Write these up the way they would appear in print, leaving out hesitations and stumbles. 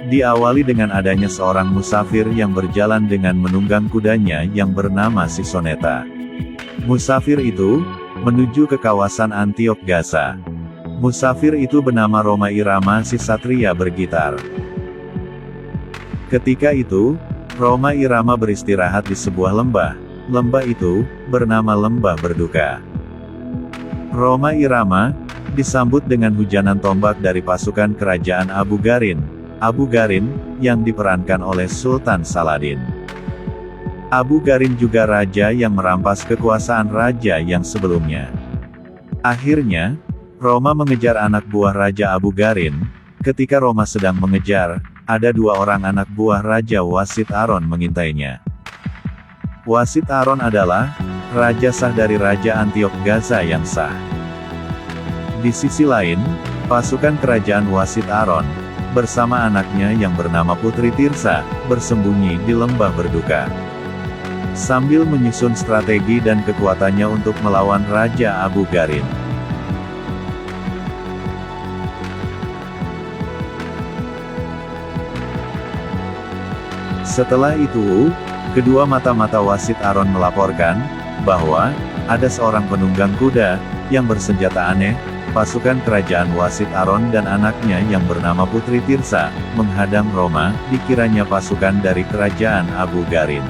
Diawali dengan adanya seorang musafir yang berjalan dengan menunggang kudanya yang bernama Sisoneta. Musafir itu menuju ke kawasan Antiok Gaza. Musafir itu bernama Rhoma Irama, si satria bergitar. Ketika itu, Rhoma Irama beristirahat di sebuah lembah. Lembah itu bernama Lembah Berduka. Rhoma Irama disambut dengan hujanan tombak dari pasukan kerajaan Abu Garin. Abu Garin yang diperankan oleh Sultan Saladin. Abu Garin juga raja yang merampas kekuasaan raja yang sebelumnya. Akhirnya, Rhoma mengejar anak buah Raja Abu Garin. Ketika Rhoma sedang mengejar, ada dua orang anak buah Raja Wasit Aron mengintainya. Wasit Aron adalah raja sah dari Raja Antiok Gaza yang sah. Di sisi lain, pasukan kerajaan Wasit Aron bersama anaknya yang bernama Putri Tirsa bersembunyi di Lembah Berduka, sambil menyusun strategi dan kekuatannya untuk melawan Raja Abu Garin. Setelah itu, kedua mata-mata Wasit Aron melaporkan bahwa ada seorang penunggang kuda yang bersenjata aneh. Pasukan kerajaan Wasit Aron dan anaknya yang bernama Putri Tirsa menghadang Rhoma, dikiranya pasukan dari kerajaan Abu Garin.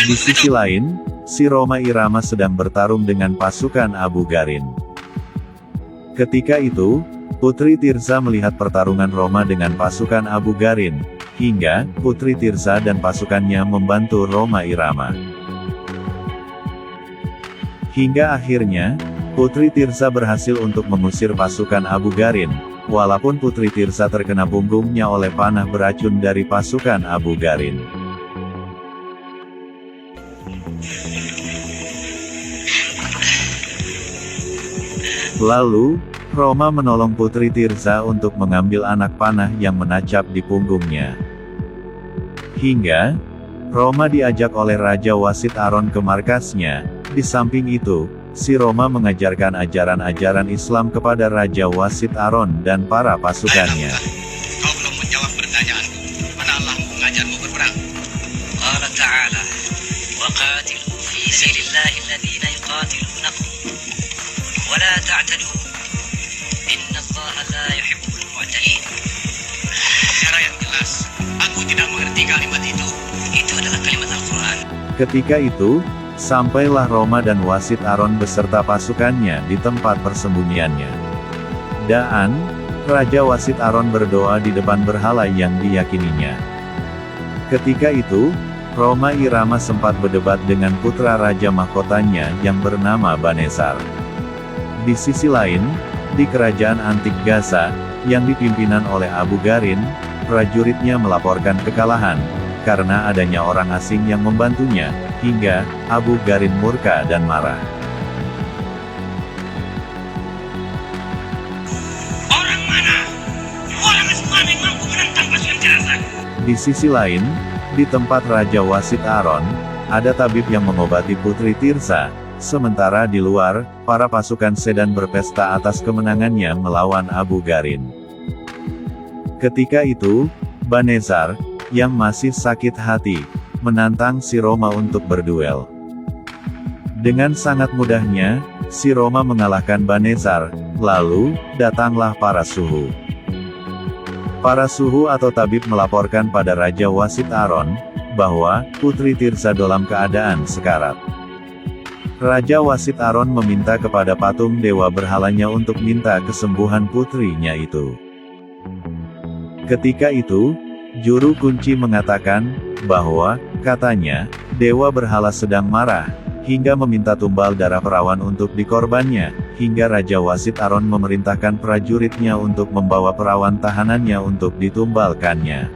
Di sisi lain, si Rhoma Irama sedang bertarung dengan pasukan Abu Garin. Ketika itu, Putri Tirsa melihat pertarungan Rhoma dengan pasukan Abu Garin, hingga Putri Tirsa dan pasukannya membantu Rhoma Irama. Hingga akhirnya, Putri Tirsa berhasil untuk mengusir pasukan Abu Garin, walaupun Putri Tirsa terkena punggungnya oleh panah beracun dari pasukan Abu Garin. Lalu, Rhoma menolong Putri Tirsa untuk mengambil anak panah yang menancap di punggungnya. Hingga, Rhoma diajak oleh Raja Wasit Aron ke markasnya. Di samping itu, si Rhoma mengajarkan ajaran-ajaran Islam kepada Raja Wasit Aron dan para pasukannya. Kau belum menjawab pertanyaanku. Mana Allah mengajarmu berperang? Allah Ta'ala, وَقَاتِلُوا فِي سَبِيلِ اللَّهِ الَّذِينَ يُقَاتِلُونَكُمْ وَلَا تَعْتَدُوا إِنَّ اللَّهَ لَا يُحِبُّ الْمُعْتَدِينَ. Cara yang jelas, aku tidak mengerti kalimat itu. Itu adalah kalimat Al-Quran. Ketika itu, sampailah Rhoma dan Wasit Aron beserta pasukannya di tempat persembunyiannya. Dan Raja Wasit Aron berdoa di depan berhala yang diyakininya. Ketika itu, Rhoma Irama sempat berdebat dengan putra raja mahkotanya yang bernama Banesar. Di sisi lain, di kerajaan Antik Gaza, yang dipimpinan oleh Abu Garin, prajuritnya melaporkan kekalahan, karena adanya orang asing yang membantunya, hingga Abu Garin murka dan marah. Orang mana? Orang asing mana yang mampu menentang pasukan Gaza? Di sisi lain, di tempat Raja Wasit Aron, ada tabib yang mengobati Putri Tirsa. Sementara di luar, para pasukan Sedan berpesta atas kemenangannya melawan Abu Garin. Ketika itu, Banesar, yang masih sakit hati, menantang si Rhoma untuk berduel. Dengan sangat mudahnya, si Rhoma mengalahkan Banesar, lalu, datanglah para suhu. Para suhu atau tabib melaporkan pada Raja Wasit Aron, bahwa Putri Tirsa dalam keadaan sekarat. Raja Wasit Aron meminta kepada patung dewa berhalanya untuk minta kesembuhan putrinya itu. Ketika itu, juru kunci mengatakan, bahwa, katanya, dewa berhala sedang marah, hingga meminta tumbal darah perawan untuk dikorbannya, hingga Raja Wasit Aron memerintahkan prajuritnya untuk membawa perawan tahanannya untuk ditumbalkannya.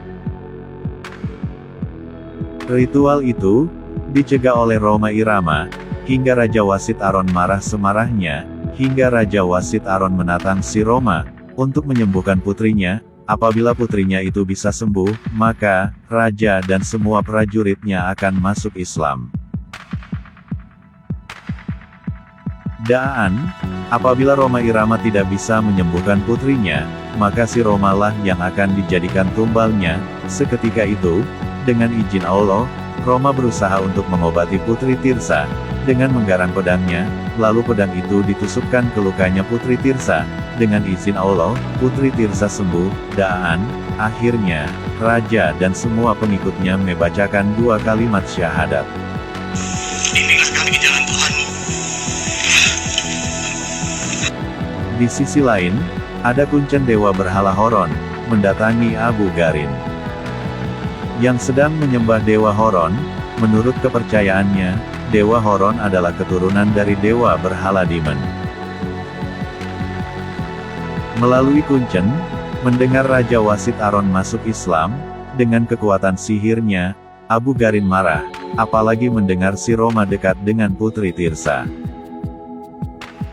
Ritual itu dicegah oleh Rhoma Irama, hingga Raja Wasit Aron marah semarahnya, hingga Raja Wasit Aron menantang si Rhoma untuk menyembuhkan putrinya. apabila putrinya itu bisa sembuh, maka raja dan semua prajuritnya akan masuk Islam. Daan, apabila Roma Irama tidak bisa menyembuhkan putrinya, maka si Roma lah yang akan dijadikan tumbalnya. Seketika itu, dengan izin Allah, Roma berusaha untuk mengobati putri Tirsa, dengan menggarang pedangnya, lalu pedang itu ditusukkan ke lukanya putri Tirsa. Dengan izin Allah, putri Tirsa sembuh. Daan, akhirnya, raja dan semua pengikutnya membacakan 2 kalimat syahadat. Inilah kami jalan Tuhanmu. Di sisi lain, ada kuncen dewa berhala Horon, mendatangi Abu Garin. Yang sedang menyembah dewa Horon, menurut kepercayaannya, dewa Horon adalah keturunan dari dewa berhala Demon. Melalui kuncen, mendengar Raja Wasit Aron masuk Islam, dengan kekuatan sihirnya, Abu Garin marah, apalagi mendengar si Roma dekat dengan putri Tirsa.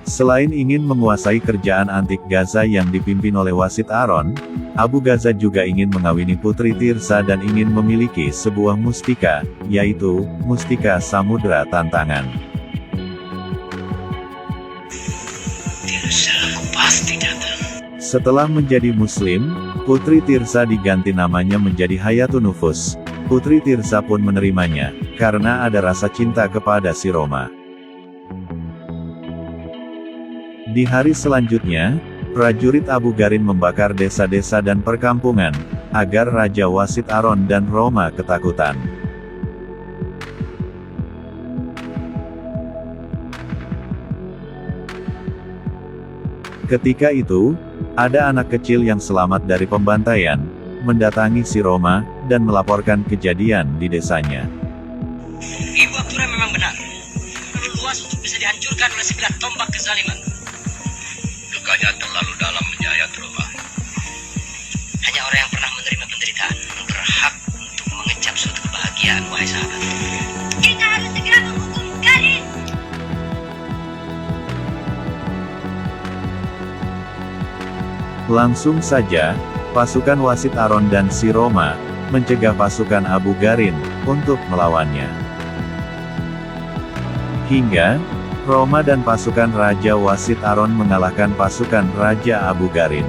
Selain ingin menguasai kerajaan antik Gaza yang dipimpin oleh Wasit Aron, Abu Gaza juga ingin mengawini putri Tirsa dan ingin memiliki sebuah mustika, yaitu, mustika Samudra Tantangan. Tirsa, aku pasti datang. Setelah menjadi muslim, putri Tirsa diganti namanya menjadi Hayatunufus. Putri Tirsa pun menerimanya, karena ada rasa cinta kepada si Roma. Di hari selanjutnya, prajurit Abu Garin membakar desa-desa dan perkampungan, agar Raja Wasit Aron dan Roma ketakutan. Ketika itu, ada anak kecil yang selamat dari pembantaian, mendatangi si Roma, dan melaporkan kejadian di desanya. Ibu Aktura memang benar. Terlalu luas untuk bisa dihancurkan oleh sebilah tombak kezaliman. Lukanya terlalu dalam menyayat Roma. Hanya orang yang pernah menerima penderitaan berhak untuk mengecap suatu kebahagiaan, wahai sahabat. Kita harus segera menghukum Garin. Langsung saja, pasukan Wasit Aron dan si Roma, mencegah pasukan Abu Garin, untuk melawannya. Hingga, Roma dan pasukan Raja Wasit Aron mengalahkan pasukan Raja Abu Garin.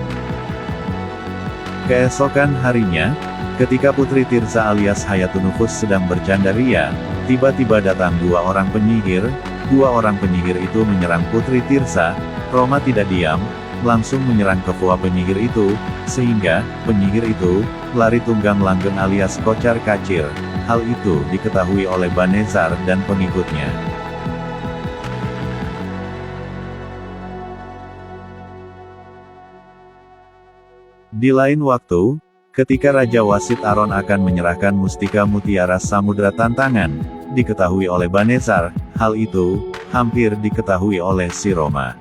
Keesokan harinya, ketika putri Tirsa alias Hayatunufus sedang bercanda ria, tiba-tiba datang 2 orang penyihir. 2 orang penyihir itu menyerang putri Tirsa. Roma tidak diam, langsung menyerang kepua penyihir itu, sehingga penyihir itu lari tunggang langgeng alias kocar kacir. Hal itu diketahui oleh Banezar dan pengikutnya. Di lain waktu, ketika Raja Wasit Aron akan menyerahkan mustika mutiara Samudra Tantangan, diketahui oleh Banezar. Hal itu hampir diketahui oleh si Roma.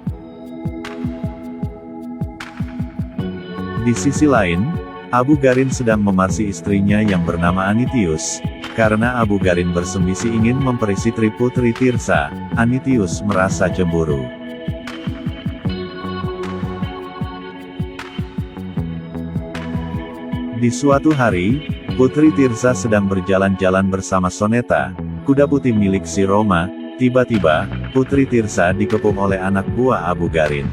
Di sisi lain, Abu Garin sedang memarsi istrinya yang bernama Anitius. Karena Abu Garin bersemisih ingin memperisitri putri Tirsa, Anitius merasa cemburu. Di suatu hari, putri Tirsa sedang berjalan-jalan bersama Soneta, kuda putih milik si Roma. Tiba-tiba, putri Tirsa dikepung oleh anak buah Abu Garin.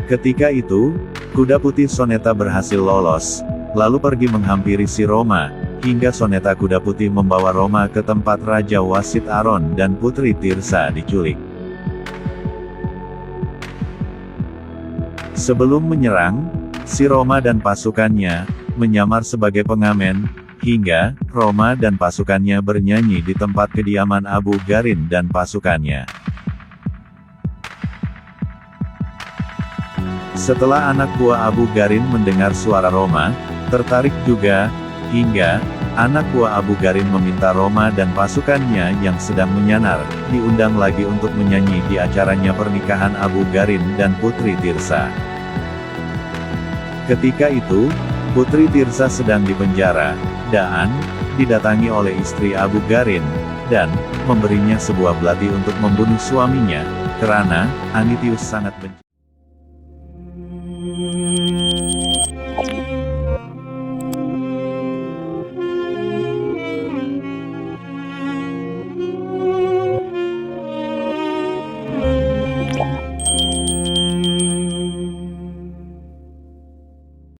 Ketika itu, kuda putih Soneta berhasil lolos, lalu pergi menghampiri si Roma, hingga Soneta kuda putih membawa Roma ke tempat Raja Wasit Aron dan putri Tirsa diculik. Sebelum menyerang, si Roma dan pasukannya menyamar sebagai pengamen, hingga Roma dan pasukannya bernyanyi di tempat kediaman Abu Garin dan pasukannya. Setelah anak buah Abu Garin mendengar suara Roma, tertarik juga, hingga anak buah Abu Garin meminta Roma dan pasukannya yang sedang menyanar, diundang lagi untuk menyanyi di acaranya pernikahan Abu Garin dan putri Tirsa. Ketika itu, putri Tirsa sedang dipenjara. Daan didatangi oleh istri Abu Garin, dan memberinya sebuah belati untuk membunuh suaminya, karena Anitius sangat benci.